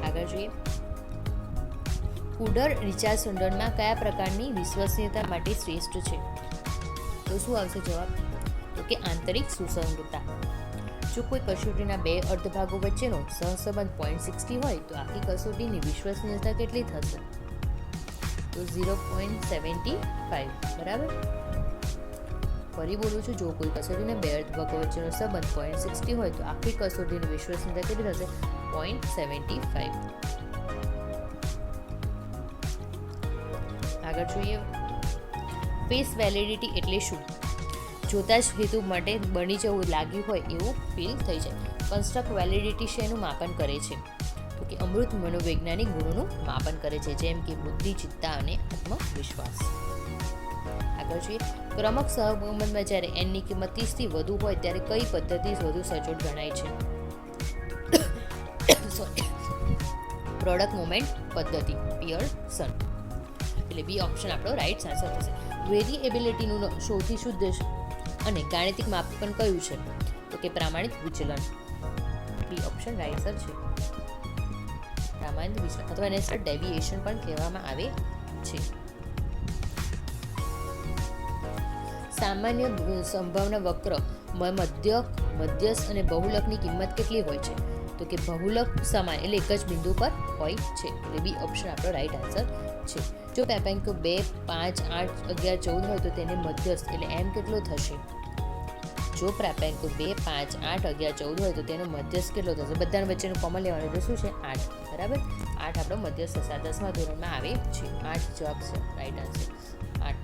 આગળ જોઈએ. કુડર રિચાર્ડસનમાં કયા પ્રકારની વિશ્વસનીયતા માટે શ્રેષ્ઠ છે? તો શું આવશે જવાબ? તો કે આંતરિક સુસંગતતા. જો કોઈ કસોટીના બે અર્ધભાગો વચ્ચેનો સહસંબંધ 0.60 હોય તો આખી કસોટીની વિશ્વસનીયતા કેટલી થશે? તો 0.75. બરાબર. ફરી બોલું છું, જો કોઈ કસોટીના બે અર્ધભાગો વચ્ચેનો સંબંધ 0.60 હોય તો આખી કસોટીની વિશ્વસનીયતા કેટલી થશે? 0.75. આગળ જોઈએ. ફેસ વેલિડિટી એટલે શું? જોતા જ હેતુ માટે બની જવું લાગ્યું હોય એવું ફીલ થઈ જાય. કન્સ્ટ્રક્ટ વેલિડિટી શેનું માપન કરે છે? તો કે અમૃત મનોવૈજ્ઞાનિક ગુણોનું માપન કરે છે, જેમ કે બુદ્ધિ, ચિત્તા અને આત્મવિશ્વાસ. આગળ જોઈએ. ક્રમક સહસંબંધમાં જ્યારે એનની કિંમત 30 થી વધુ હોય ત્યારે કઈ પદ્ધતિ વધુ સચોટ ગણાય છે? પ્રોડક્ટ મોમેન્ટ પદ્ધતિ, પિયર્સન. એટલે બી ઓપ્શન આપણો રાઈટ આન્સર થશે. વેરિએબિલિટીનું સૌથી શુદ્ધ અને ગાણિતિક માપન કયું છે? તો કે પ્રામાણિક વિચલન. બી ઓપ્શન રાઈટ છે. પ્રામાણિક વિચલન અથવા એને ડેવિએશન પણ કહેવામાં આવે છે. સામાન્ય સંભાવના વક્ર મધ્યસ્થ અને બહુલકની કિંમત કેટલી હોય છે? તો કે બહુલક સમાન એટલે એક જ બિંદુ પર હોય છે. એટલે બી ઓપ્શન આપણો રાઈટ આન્સર છે. જો પ્રાપ્તાંકો 2, 5, 8, 11, 14 હોય તો તેને મધ્યસ્થ એટલે એમ કેટલો થશે? જો પ્રાપ્તાંકો 2, 5, 8, 11, 14 હોય તો તેનો મધ્યસ્થ કેટલો થશે? બધાના વચ્ચેનું કોમન લેવાનું એટલે શું છે? 8. બરાબર. 8 આપણો મધ્યસ્થ થશે. 10મા ધોરણમાં આવે છે. 8 જવાબ છે રાઈટ આન્સર. 8.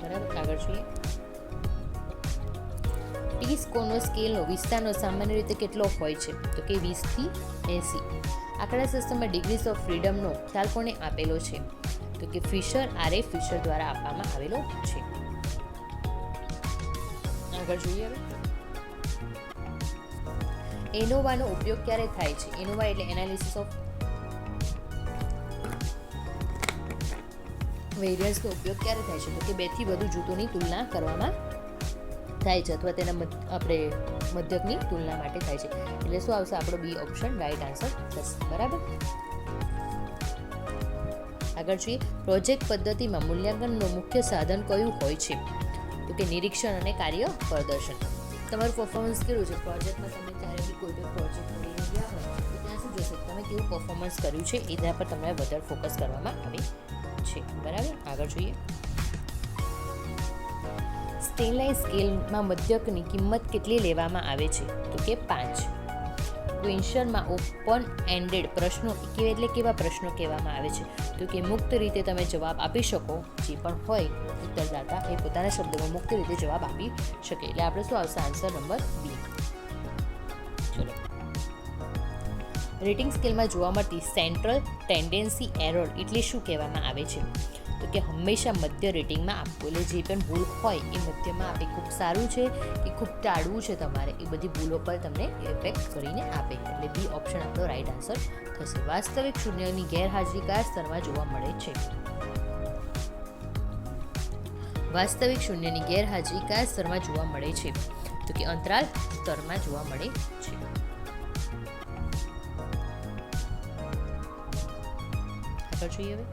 બરાબર. આગળ જોઈએ. ટી-સ્કોનો સ્કેલનો વિસ્તારનો સામાન્ય રીતે કેટલો હોય છે? તો કે 20 થી 80. આંકડાશાસ્ત્રમાં ડિગ્રીઝ ઓફ ફ્રીડમનો ખ્યાલ કોને આપેલો છે? તો કે ફિશર, આર.એ. ફિશર દ્વારા આપવામાં આવેલો છે. આગળ જોઈએ. એનોવાનો ઉપયોગ ક્યારે થાય છે? એનોવા એટલે એનાલિસિસ ઓફ વેરિયન્સનો ઉપયોગ ક્યારે થાય છે? તો કે 2 થી વધુ જૂથોની તુલના કરવામાં થાય છે, અથવા તેના આપણે મધ્યકની તુલના માટે થાય છે. એટલે શું આવશે આપણો? બી ઓપ્શન રાઈટ આન્સર થશે. બરાબર. આગળ જોઈએ. પ્રોજેક્ટ પદ્ધતિમાં મૂલ્યાંકનનું મુખ્ય સાધન કયું હોય છે? તો કે નિરીક્ષણ અને કાર્ય પ્રદર્શન. તમારું પરફોર્મન્સ કેવું છે પ્રોજેક્ટમાં? તમે જ્યારે બી કોઈ પ્રોજેક્ટ કરી રહ્યા હોય તો ત્યાં શું જોશો? તમે કેવું પરફોર્મન્સ કર્યું છે એના પર તમને વધારે ફોકસ કરવામાં આવે છે. બરાબર. આગળ જોઈએ. સ્ટેનલાઇન સ્કેલમાં મધ્યકની કિંમત કેટલી લેવામાં આવે છે? તો કે 5. ક્વેશ્ચનમાં ઓપન એન્ડેડ પ્રશ્નો એટલે કેવા પ્રશ્નો કહેવામાં આવે છે? તો કે મુક્ત રીતે તમે જવાબ આપી શકો. જે પણ હોય ઉત્તરદાતા એ પોતાના શબ્દોમાં મુક્ત રીતે જવાબ આપી શકે. એટલે આપણે શું આવશે? Answer number B. ચલો. રેટિંગ સ્કેલમાં જોવા મળતી સેન્ટ્રલ ટેન્ડન્સી એરર એટલે શું કહેવામાં આવે છે? તો કે હંમેશા મધ્ય રેટિંગમાં આપવું. એટલે જે પણ ભૂલ હોય એ મધ્યમાં આપે. ખૂબ સારું છે કે ખૂબ ટાળવું છે તમારે, એ બધી ભૂલો પર તમને ઇફેક્ટ કરીને આપે. એટલે બી ઓપ્શન આપણો રાઈટ આન્સર થશે. વાસ્તવિક શૂન્યની ગેરહાજરી કયા સ્તરમાં જોવા મળે છે? વાસ્તવિક શૂન્યની ગેરહાજરી કયા સ્તરમાં જોવા મળે છે? તો કે અંતરાલ સ્તરમાં જોવા મળે છે. આગળ જોઈએ. હવે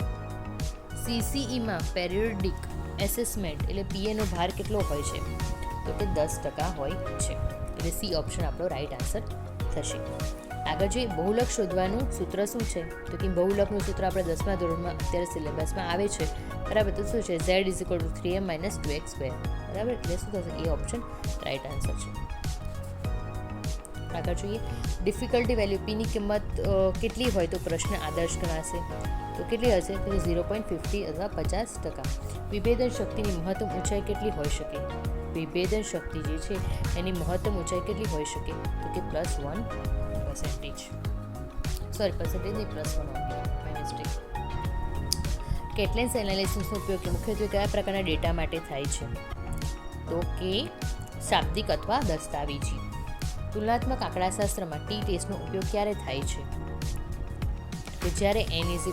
CCEમાં પેરિયોડિક એસેસમેન્ટ એટલે PAનો ભાર કેટલો હોય છે? તો કે 10% હોય છે. એટલે સી ઓપ્શન આપણો રાઈટ આન્સર થશે. આગળ જોઈએ. બહુલક શોધવાનું સૂત્ર શું છે? તો કે બહુલકનું સૂત્ર આપણે 10મા ધોરણમાં અત્યારે સિલેબસમાં આવે છે બરાબર. તો શું છે z is equal two 3m - 2x². બરાબર. એટલે શું થશે? એ ઓપ્શન રાઈટ આન્સર છે. આગળ જોઈએ. ડિફિકલ્ટી વેલ્યુ પીની કિંમત કેટલી હોય તો પ્રશ્ન આદર્શ ગણાશે? તો કેટલી હશે? તો 0.50 અથવા 50%. વિભેદન શક્તિની મહત્તમ ઊંચાઈ કેટલી હોઈ શકે? વિભેદન શક્તિ જે છે એની મહત્તમ ઊંચાઈ કેટલી હોઈ શકે? તો કે +1%. સોરી, પર્સન્ટેજ નહીં, +1 ઓનલી, માય મિસ્ટેક. કેટલેન્સ એનાલિસિસનો ઉપયોગ મુખ્યત્વે કયા પ્રકારના ડેટા માટે થાય છે? તો કે શાબ્દિક અથવા દસ્તાવેજી. તુલનાત્મક આંકડાશાસ્ત્રમાં ટી ટેસ્ટનો ઉપયોગ ક્યારે થાય છે? કે જ્યારે n = >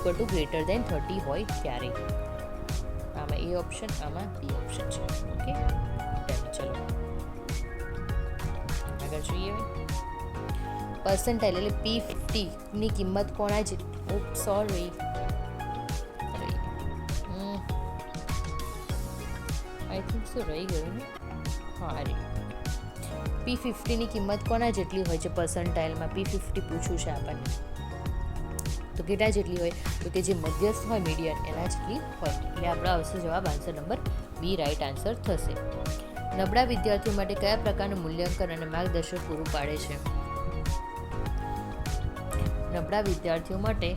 30 હોય ત્યારે. આમાં એ ઓપ્શન, આમાં બી ઓપ્શન છે. ઓકે, ચલો આગળ જોઈએ. પર્સન્ટાઇલ એટલે P50 ની કિંમત કોના જેટલી? સોરી, આઈ થિંક સો રહી ગયું ને. હા, P50 ની કિંમત કોના જેટલી હોય છે? પર્સન્ટાઇલમાં P50 પૂછ્યું છે આપણને. તો કેટલા જેટલી હોય? તો કે જે મધ્યસ્થ હોય, મીડિયન, એના જેટલી હોય. એટલે આપણો આવશે જવાબ, answer number B right answer થશે. નબળા વિદ્યાર્થીઓ માટે કયા પ્રકારનું મૂલ્યાંકન અને માર્ગદર્શન પૂરું પાડે છે? નબળા વિદ્યાર્થીઓ માટે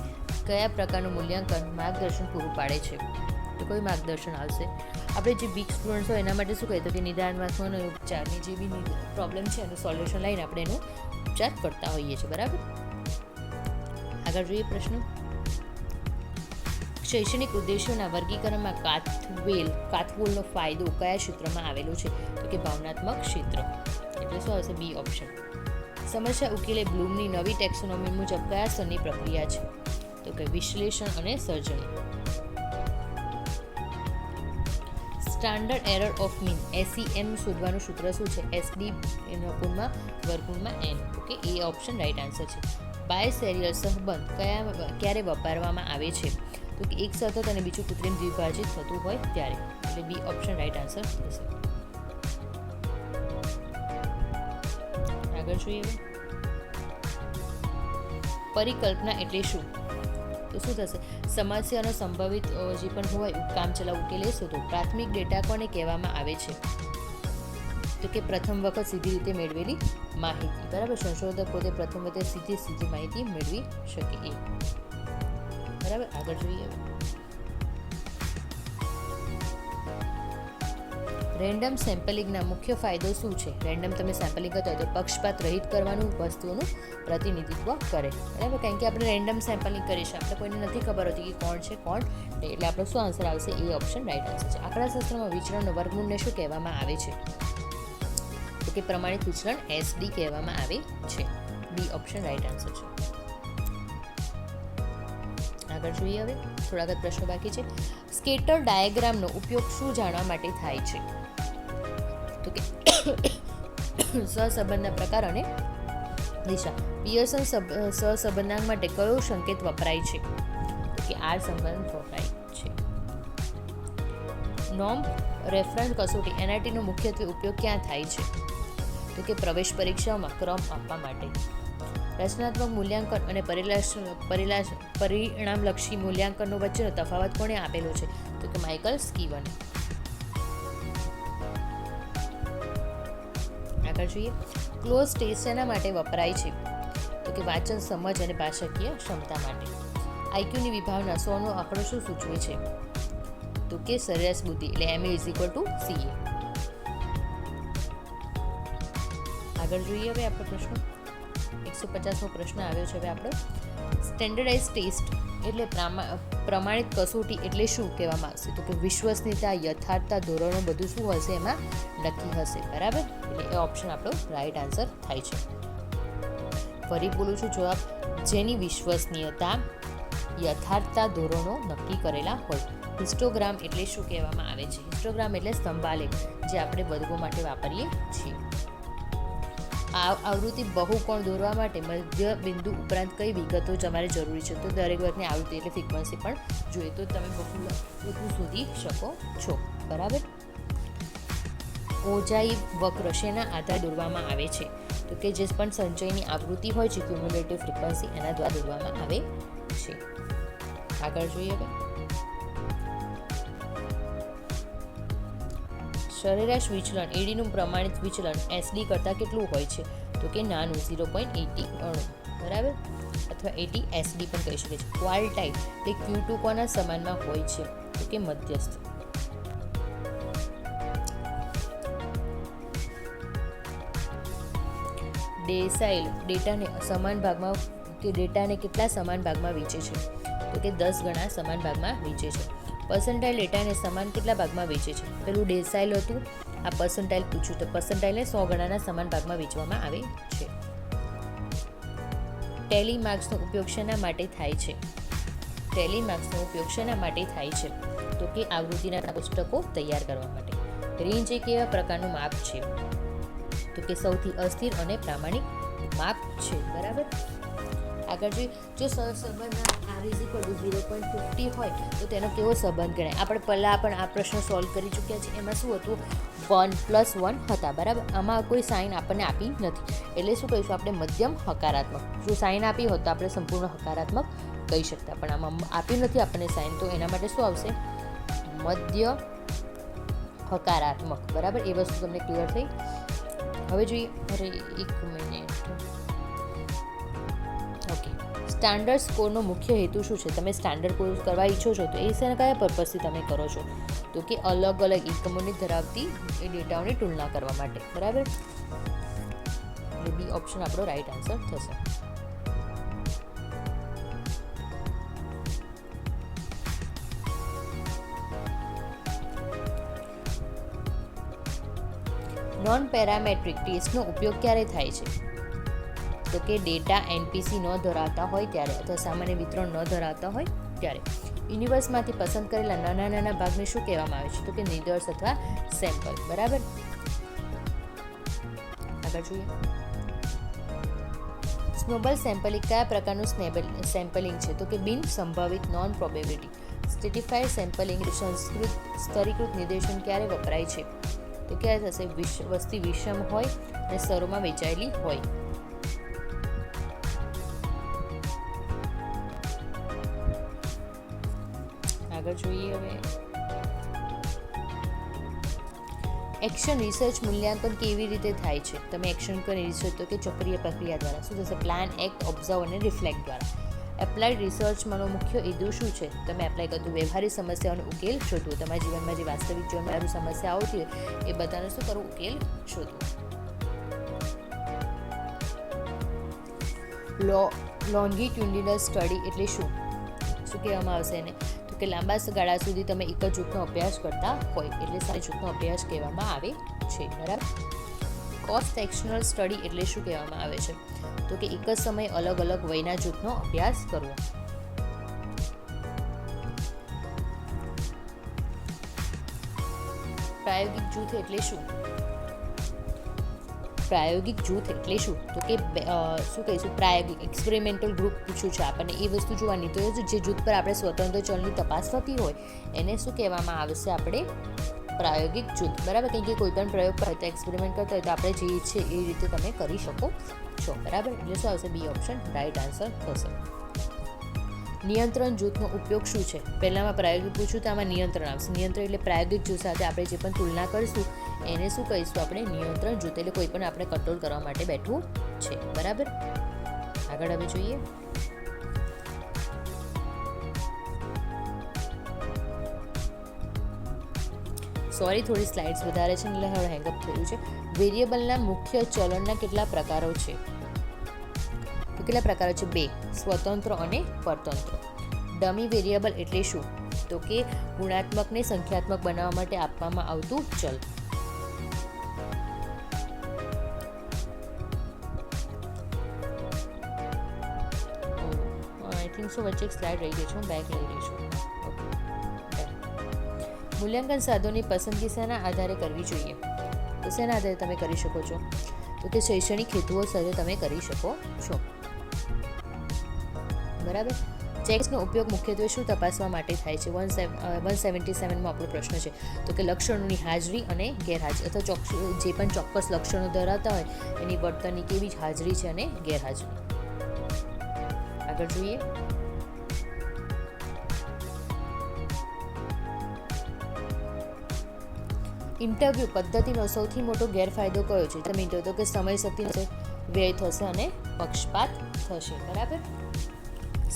કયા પ્રકારનું મૂલ્યાંકન માર્ગદર્શન પૂરું પાડે છે? તો કોઈ માર્ગદર્શન આવશે? આપણે જે વીક સ્ટુડન્ટ્સ હોય એના માટે શું કહીએ? તો કે નિદાનમાં અને ઉપચારની જે બી પ્રોબ્લેમ છે એનું સોલ્યુશન લઈને આપણે એનો ઉપચાર કરતા હોઈએ છીએ. બરાબર. આગળ જોઈએ પ્રશ્ન. શૈક્ષણિક ઉદ્દેશોના વર્ગીકરણમાં કાથવોલનો ફાયદો કયા ક્ષેત્રમાં આવેલો છે? તો કે ભાવનાત્મક ક્ષેત્ર. એટલે શું આવશે? B option. સમસ્યા ઉકેલે બ્લૂમની નવી ટેક્સોનોમી મુજબ કયા સ્તરની પ્રક્રિયા છે? તો કે વિશ્લેષણ અને સર્જણી. Standard error of mean SEM શોધવાનું સૂત્ર શું છે? SD √n. Okay, A option right answer છે. બાયસેરિયલ સહબંધ ક્યારે વાપરવામાં આવે છે? તો કે એક સતત અને બીજું કૃત્રિમ દ્વિભાજિત થતું હોય ત્યારે. એટલે બી ઓપ્શન રાઈટ આન્સર થશે. આગળ જોઈએ. પરિકલ્પના એટલે શું? તો શું થશે? સમસ્યાનો સંભવિત જે પણ હોય કામચલાઉ ઉકેલ શોધો. પ્રાથમિક ડેટા કોને કહેવામાં આવે છે? તો કે પ્રથમ વખત સીધી રીતે મેળવેલી માહિતી. બરાબર. સંશોધક પોતે પ્રથમ વખતે સીધી માહિતી મેળવી શકે એ. બરાબર. આગળ જોઈએ. રેન્ડમ સેમ્પલિંગના મુખ્ય ફાયદો શું છે? રેન્ડમ તમે સેમ્પલિંગ કરતા હોય તો પક્ષપાત રહિત કરવાનું, વસ્તુઓનું પ્રતિનિધિત્વ કરે. બરાબર. કારણ કે આપણે રેન્ડમ સેમ્પલિંગ કરીશું, આપણે કોઈને નથી ખબર હોતી કે કોણ છે કોણ નહીં. એટલે આપણો શું આન્સર આવશે? એ ઓપ્શન રાઈટ આન્સર છે. આંકડાશાસ્ત્રમાં વિચરણનો વર્ગમૂળને શું કહેવામાં આવે છે? તો કે પ્રમાણિત વિચરણ SD કહેવામાં આવે છે. બી ઓપ્શન રાઈટ આન્સર છે. આગળ જોઈએ. હવે થોડાક જ પ્રશ્નો બાકી છે. સ્કેટર ડાયાગ્રામનો ઉપયોગ શું જાણવા માટે થાય છે? તો કે સહસંબંધના પ્રકાર અને દિશા. પિયર્સન સહસંબંધાંક માટે કયો સંકેત વપરાય છે? તો કે R સંબંધ વપરાય છે. નોર્મ રેફરન્સ કસોટી NRT નો મુખ્યત્વે ઉપયોગ ક્યાં થાય છે? તો કે પ્રવેશ પરીક્ષાઓમાં ક્રમ આપવા માટે. રચનાત્મક મૂલ્યાંકન અને પરિણામલક્ષી મૂલ્યાંકનનો વચ્ચેનો તફાવત કોણે આપેલો છે? તો કે માઇકલ સ્કીવને. આગળ જોઈએ. ક્લોઝ ટેસ્ટ શેના માટે વપરાય છે? તો કે વાંચન, સમજ અને ભાષાકીય ક્ષમતા માટે. IQની વિભાવના 100 નો આંકડો શું સૂચવે છે? તો કે સરેરાશ બુદ્ધિ. એટલે MA = CA. આગળ જોઈએ. હવે આપણો પ્રશ્ન 150મો પ્રશ્ન આવ્યો છે. હવે આપણો સ્ટેન્ડર્ડાઇઝ ટેસ્ટ એટલે પ્રમાણિત કસોટી એટલે શું કહેવામાં આવશે? તો કે વિશ્વસનીયતા, યથાર્થતા, ધોરણો બધું શું હશે એમાં નક્કી હશે. બરાબર. એટલે એ ઓપ્શન આપણો રાઈટ આન્સર થાય છે. ફરી બોલું છું જવાબ. જેની વિશ્વસનીયતા, યથાર્થતા, ધોરણો નક્કી કરેલા હોય. હિસ્ટોગ્રામ એટલે શું કહેવામાં આવે છે? હિસ્ટોગ્રામ એટલે સ્તંભાલેખ, જે આપણે વર્ગો માટે વાપરીએ છીએ. આવૃત્તિ બહુકોણ દોરવા માટે મધ્ય બિંદુ ઉપરાંત કઈ વિગતો તમારે જરૂરી છે? તો દરેક વર્ગની આવૃત્તિ એટલે ફ્રીક્વન્સી પણ જોઈએ તો તમે બધું શોધી શકો છો. બરાબર. ઓજાઈ વક્ર શેના આધારે દોરવામાં આવે છે? તો કે જે પણ સંચયની આવૃત્તિ હોય છે, ક્યુમ્યુલેટિવ ફ્રીક્વન્સી, એના દ્વારા દોરવામાં આવે છે. આગળ જોઈએ. હવે સરેરાશ વિચલન એડીનું પ્રમાણિત વિચલન એસડી કરતાં કેટલું હોય છે? તો કે નાનું 0.80 અણુ, બરાબર, અથવા 80 એસડી પણ કહી શકે છે. ક્વાર્ટાઇલ એટલે Q2 કોના સમાનમાં હોય છે? તો કે મધ્યસ્થ. ડેસાઇલ ડેટાને સમાન ભાગમાં કે ડેટાને કેટલા સમાન ભાગમાં વહેંચે છે? તો કે 10 ગણા સમાન ભાગમાં વહેંચે છે. પર્સન્ટાઇલ ડેટાને સમાન કેટલા ભાગમાં વહેંચે છે? પેલું ડેસાઇલ હતું, આ પર્સન્ટાઇલ પૂછ્યું, તો પર્સન્ટાઇલને 100 ગણાના સમાન ભાગમાં વહેંચવામાં આવે છે. ટેલી માર્ક્સનો ઉપયોગ શેના માટે થાય છે? ટેલી માર્ક્સનો ઉપયોગ શેના માટે થાય છે? તો કે આવૃત્તિના પુસ્તકો તૈયાર કરવા માટે. રેન્જ એ કેવા પ્રકારનું માપ છે? તો કે સૌથી અસ્થિર અને પ્રામાણિક માપ છે, બરાબર. આગળ જો સહસંબંધ r = 0.50 હોય તો તેનો કેવો સંબંધ ગણાય? આપણે પહેલાં પણ આ પ્રશ્ન સોલ્વ કરી ચૂક્યા છે. એમાં શું હતું? 1+1 હતા, બરાબર. આમાં કોઈ સાઇન આપણને આપી નથી, એટલે શું કહીશું આપણે? મધ્યમ હકારાત્મક. જો સાઇન આપી હોત તો આપણે સંપૂર્ણ હકારાત્મક કહી શકતા, પણ આમાં આપી નથી આપણને સાઇન, તો એના માટે શું આવશે? મધ્ય હકારાત્મક, બરાબર. એ વસ્તુ તમને ક્લિયર થઈ? હવે જોઈએ, અરે એક મિનિટ, ઓકે. સ્ટાન્ડર્ડ સ્કોરનો મુખ્ય હેતુ શું છે? તમે સ્ટાન્ડર્ડ કોર્સ કરવા ઈચ્છો છો તો એ કયા પર્પઝથી તમે કરો છો? તો કે અલગ અલગ એકમોની ધરાવતી એ ડેટાઓની તુલના કરવા માટે, બરાબર. એટલે બી ઓપ્શન આપણો રાઈટ આન્સર થશે. નોન પેરામેટ્રિક ટેસ્ટનો ઉપયોગ ક્યારે થાય છે? તો કે ડેટા એનપીસી ન ધરાવતા હોય ત્યારે, અથવા સામાન્ય વિતરણ ન ધરાવતા હોય ત્યારે. યુનિવર્સમાંથી પસંદ કરેલા નાના નાના ભાગને શું કહેવામાં આવે છે? તો કે નિદર્શ અથવા સેમ્પલ, બરાબર. આગળ જોઈએ. સ્નોબલ સેમ્પલિંગ કયા પ્રકારનું સેમ્પલિંગ છે? તો કે બિન સંભવિત, નોન પ્રોબેબિલિટી. સ્ટેટિફાઈડ સેમ્પલિંગ સ્તરીકૃત નિર્દેશન ક્યારે વપરાય છે? તો ક્યારે થશે? વસ્તી વિષમ હોય અને સ્તરોમાં વહેંચાયેલી હોય. આગળ જોઈએ. હવે એક્શન રિસર્ચ મૂલ્યાંકન કેવી રીતે થાય છે? તમે એક્શન કરી રિસર્ચ તો કે ચક્રીય પ્રક્રિયા દ્વારા. શું થશે? પ્લાન, એક્ટ, ઓબ્ઝર્વ અને રિફ્લેક્ટ દ્વારા. એપ્લાઇડ રિસર્ચમાંનો મુખ્ય હેતુ શું છે? તમે એપ્લાય કરતું વ્યવહારિક સમસ્યાઓનો ઉકેલ શોધવો. તમારા જીવનમાં જે વાસ્તવિક જીવનમાં સમસ્યા આવતી હોય એ બધાનો શું કરવું? ઉકેલ શોધવો. લોન્ગિટ્યુડિનલ સ્ટડી એટલે શું? શું કહેવામાં આવશે એને? તો કે લાંબા ગાળા સુધી તમે એક જ જૂથનો અભ્યાસ કરતા હોય એટલે સારી જૂથનો અભ્યાસ કહેવામાં આવે છે, બરાબર. ક્રોસ સેક્શનલ સ્ટડી એટલે શું કહેવામાં આવે છે? તો કે એક જ સમયે અલગ અલગ વયના જૂથનો અભ્યાસ કરવો. પ્રાયોગિક જૂથ એટલે શું? પ્રાયોગિક જૂથ એટલે શું? તો કે શું કહીશું? પ્રાયોગિક એક્સપેરિમેન્ટલ ગ્રુપ પૂછ્યું છે આપણને, એ વસ્તુ જોવાની. તો જે જૂથ પર આપણે સ્વતંત્ર ચલની તપાસ થતી હોય એને શું કહેવામાં આવશે? આપણે પ્રાયોગિક જૂથ, બરાબર. કેમ કે કોઈ પણ પ્રયોગ પર એક્સપેરિમેન્ટ કરતા હોય તો આપણે જે ઈચ્છે એ રીતે તમે કરી શકો છો, બરાબર. એટલે શું આવશે? બી ઓપ્શન રાઈટ આન્સર થશે. નિયંત્રણ જૂથનો ઉપયોગ શું છે? પહેલામાં પ્રાયોગિક પૂછ્યું તો આમાં નિયંત્રણ આવશે. નિયંત્રણ એટલે પ્રાયોગિક જૂથ સાથે આપણે જે પણ તુલના કરીશું એને શું કહીશું? આપણે નિયંત્રણ જૂથ. એટલે કોઈ પણ આપણે કંટ્રોલ કરવા માટે બેઠવું છે, બરાબર. આગળ હવે જોઈએ. સોરી, થોડી સ્લાઇડ્સ વધારે છે એટલે હવે હેંગઅપ થયું છે. વેરિયેબલના મુખ્ય ચલણના કેટલા પ્રકારો છે? તો કેટલા પ્રકારો છે? 2, સ્વતંત્ર અને પરતંત્ર. ડમી વેરિયેબલ એટલે શું? તો કે ગુણાત્મકને સંખ્યાત્મક બનાવવા માટે આપવામાં આવતું ચલ. આઈ થિંક સો વચ્ચે એક સ્લાઇડ રહી ગઈ છે, હું બેક લઈ રહી છું. મૂલ્યાંકન સાધનોની પસંદગી શેના આધારે કરવી જોઈએ? તો શેના આધારે તમે કરી શકો છો? તો કે શૈક્ષણિક હેતુઓ સાથે તમે કરી શકો છો, બરાબર. ચેક્સનો ઉપયોગ મુખ્યત્વે શું તપાસવા માટે થાય છે? 177માં આપણો પ્રશ્ન છે. તો કે લક્ષણોની હાજરી અને ગેરહાજરી, અથવા જે પણ ચોક્કસ લક્ષણો ધરાવતા હોય એની વર્તનની કેવી હાજરી છે અને ગેરહાજરી. આગળ જોઈએ. ઇન્ટરવ્યૂ પદ્ધતિનો સૌથી મોટો ગેરફાયદો કયો છે? તમે તો કે સમય શક્તિનો વ્યય થશે અને પક્ષપાત થશે. બરાબર,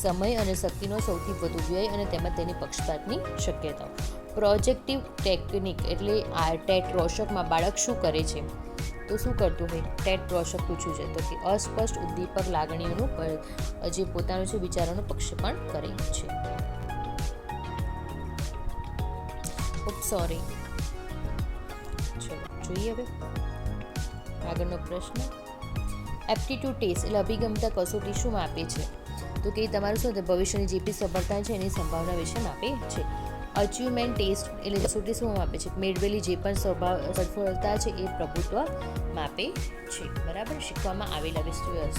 સમય અને શક્તિનો સૌથી વધુ વ્યય અને તેમાં તેની પક્ષપાતની શક્યતાઓ. પ્રોજેક્ટિવ ટેકનિક એટલે આ ટેટ રોશકમાં બાળક શું કરે છે? તો શું કરતું હોય? ટેટ રોશક પૂછ્યું છે તો કે અસ્પષ્ટ ઉદ્દીપક લાગણીઓનું જે પોતાનું છે વિચારોનું પક્ષપાત કરે છે. સોરી, ચલો જોઈએ હવે આગળનો પ્રશ્ન. એપ્ટિટ્યૂડ ટેસ્ટ એટલે અભિગમતા કસોટી શું માપે છે? તો કે તમારું શું ભવિષ્યની જે બી સફળતા છે એની સંભાવના વિશે માપે છે. અચીવમેન્ટ ટેસ્ટ એટલે કસોટી શું માપે છે? મેળવેલી જે પણ સફળતા છે એ પ્રભુત્વ માપે છે. બરાબર, શીખવામાં આવેલા વસ્તુની.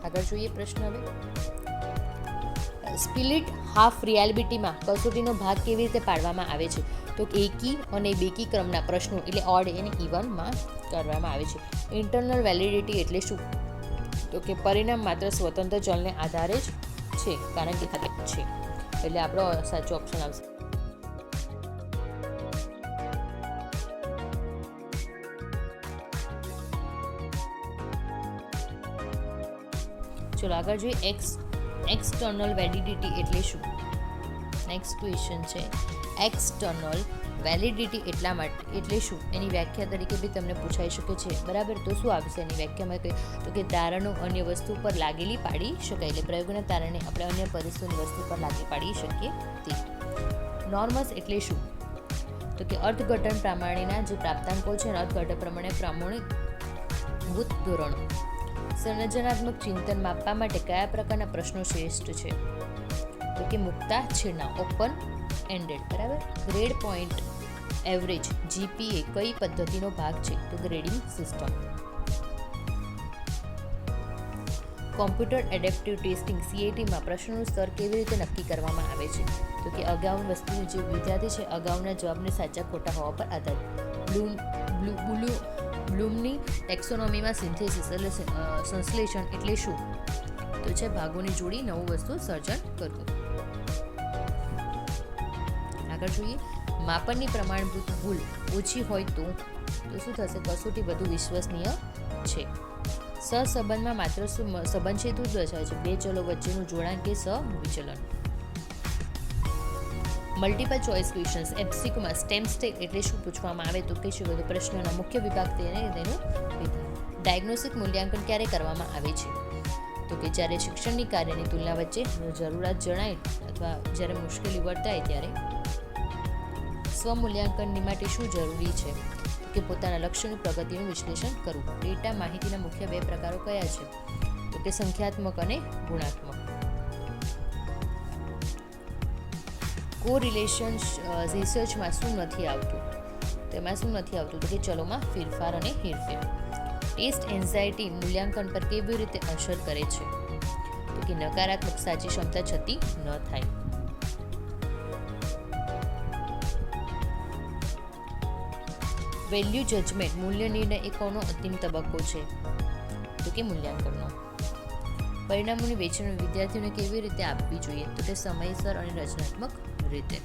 આગળ જોઈએ પ્રશ્ન હવે. સ્પિલિટ હાફ રિયાલિટીમાં કસોટીનો ભાગ કેવી રીતે પાડવામાં આવે છે? તો એકી અને બેકી ક્રમના પ્રશ્નો એટલે ઓડ અને ઇવનમાં કરવામાં આવે છે. ઇન્ટરનલ વેલિડિટી એટલે શું? તો કે પરિણામ માત્ર સ્વતંત્ર ચલને આધારે જ છે, કારણ કે છે એટલે આપણો સાચો ઓપ્શન આવશે. ચલો આગળ જોઈએ. એક્સટર્નલ વેલિડિટી એટલે શું? નેક્સ્ટ ક્વેશ્ચન છે એક્સટર્નલ વેલિડિટી એટલા માટે એટલે શું? એની વ્યાખ્યા તરીકે બી તમને પૂછાઈ શકે છે. બરાબર, તો શું આવશે એની વ્યાખ્યામાં? કહે તો કે તારણો અન્ય વસ્તુ પર લાગેલી પાડી શકાય, એટલે પ્રયોગના તારણે આપણે અન્ય પરિસ્થિતિની વસ્તુ પર લાગી પાડી શકીએ તે. નોર્મસ એટલે શું? તો કે અર્થઘટન પ્રમાણેના જે પ્રાપ્તાંકો છે અર્થઘટન પ્રમાણે પ્રમાણભૂત ધોરણો. સર્જનાત્મક ચિંતન માપવા માટે કયા પ્રકારના પ્રશ્નો શ્રેષ્ઠ છે? તો કે મુક્તા છેડના, ઓપન એન્ડેડ. બરાબર, ગ્રેડ પોઈન્ટ એવરેજ જીપીએ કઈ પદ્ધતિનો ભાગ છે? તો grading system. Computer adaptive testing સીએટીમાં પ્રશ્નોનું સ્તર કેવી રીતે નક્કી કરવામાં આવે છે? તો કે અગાઉની વસ્તુની જે વિદ્યાર્થી છે અગાઉના જવાબને સાચા ખોટા હોવા પર આધારિત. બ્લૂમની ટેક્સોનોમીમાં સિન્થેસિસ એટલે સંશ્લેષણ એટલે શું? તો છે ભાગોની જોડી નવું વસ્તુ સર્જન કરવું. આગળ જોઈએ. માપનની પ્રમાણભૂત ભૂલ ઓછી હોય તો શું થશે? કસોટી વધુ વિશ્વસનીય છે. સહસંબંધમાં માત્ર સંબંધ છે તો દર્શાવે છે બે ચલો વચ્ચેનું જોડાણ કે સહવિચલન. મલ્ટિપલ ચોઇસ ક્વેશ્ચન્સ એમસીક્યુમાં સ્ટેમ સ્ટેક એટલે શું પૂછવામાં આવે? તો કે શું બધું પ્રશ્નોના મુખ્ય વિભાગ તેનું વિધાન. ડાયગ્નોસ્ટિક મૂલ્યાંકન ક્યારે કરવામાં આવે છે? તો કે જ્યારે શિક્ષણની કાર્યની તુલના વચ્ચે જરૂરિયાત જણાય અથવા જ્યારે મુશ્કેલી વર્તાય ત્યારે. સ્વમૂલ્યાંકન માટે શું જરૂરી છે? કે પોતાના લક્ષ્યની પ્રગતિનું વિશ્લેષણ કરવું. ડેટા માહિતીના મુખ્ય બે પ્રકારો કયા છે? તો કે સંખ્યાત્મક અને ગુણાત્મક. કોરિલેશન રિસર્ચમાં શું નથી આવતું? તેમાં શું નથી આવતું? તો કે ચલોમાં ફેરફાર અને હેરફેર. ટેસ્ટ એન્ઝાયટી મૂલ્યાંકન પર કેવી રીતે અસર કરે છે? તો કે નકારાત્મક સાચી ક્ષમતા છતી ન થાય. વેલ્યુ જજમેન્ટ મૂલ્ય નિર્ણય એ કોનો અંતિમ તબક્કો છે? તો કે મૂલ્યાંકનનો. પરિણામોની વેચણી વિદ્યાર્થીઓને કેવી રીતે આપવી જોઈએ? તો કે સમયસર અને રચનાત્મક રીતે.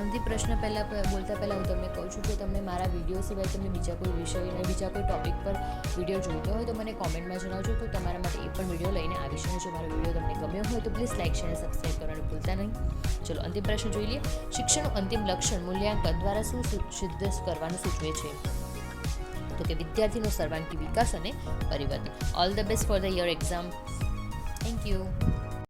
અંતિમ પ્રશ્ન બોલતા પહેલાં હું તમને કહું છું કે તમને મારા વિડીયો સિવાય તમને બીજા કોઈ વિષય અને બીજા કોઈ ટોપિક પર વિડીયો જોઈતો હોય તો મને કોમેન્ટમાં જણાવજો, તો તમારા માટે એ પણ વિડીયો લઈને આવીશ. અને જો મારો વિડીયો તમને ગમ્યો હોય તો પ્લીઝ લાઇક શેર અને સબસ્ક્રાઈબ કરવાનું ભૂલતા નહીં. ચલો અંતિમ પ્રશ્ન જોઈ લઈએ. શિક્ષણનું અંતિમ લક્ષણ મૂલ્યાંકન દ્વારા શું સિદ્ધ કરવાનું સૂચવે છે? તો કે વિદ્યાર્થીનો સર્વાંગી વિકાસ અને પરિવર્તન. All the best for the year exam. Thank you.